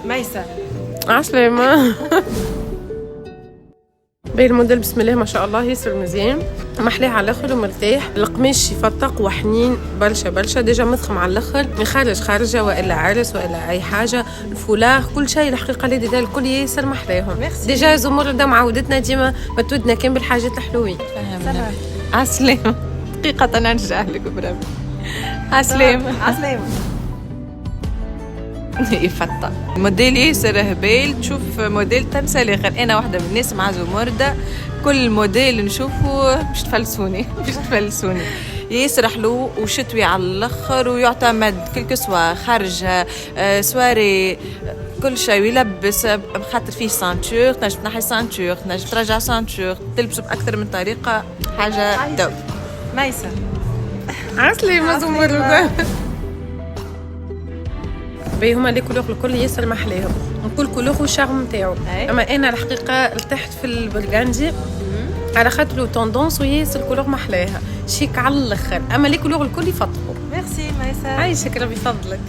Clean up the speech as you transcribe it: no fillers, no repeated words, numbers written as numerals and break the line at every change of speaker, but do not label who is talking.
ميسة.
عسلامة. باهي الموديل بسم الله ما شاء الله ياسر مزيان، محلاه على الاخر ومرتاح، القماش يفتق وحنين برشا ديجا مسخم على الاخر، ما خارج خارجه والا عرس والا اي حاجه، الفولاغ كل شيء الحقيقه اللي ديجا الكل ياسر محلاهم. ديجا زمردة معودتنا ديما بتودنا كان بالحاجات الحلوين.
فهمنا.
عسلامة. حقيقة نرجع لك بربي. عسلامة. يفتح موديل ياسر هبال، تشوف موديل تنسى الاخر. انا واحده من الناس مع زمردة كل موديل نشوفه مش تفلسوني ياسر حلو وشتوي على الاخر، ويعتمد كل سوا خارجه سواري كل شيء يلبس بخاطر فيه سانتور، تنجم تنحي سانتور، تنجم ترجع سانتور، تلبسه باكثر من طريقه، حاجه دوب.
ميسة.
عسلامة زمردة. باهي هما لي كولور الكل ياسر محلاهم، وكل كولور والشارم نتاعو. اما انا الحقيقه ارتحت في البرغاندي على خاطر توندونس وياسر الكولور محلاها شيك على الاخر، اما لي كولور الكل يفضلوا.
ميرسي ميسة.
عايشك ربي يفضلك.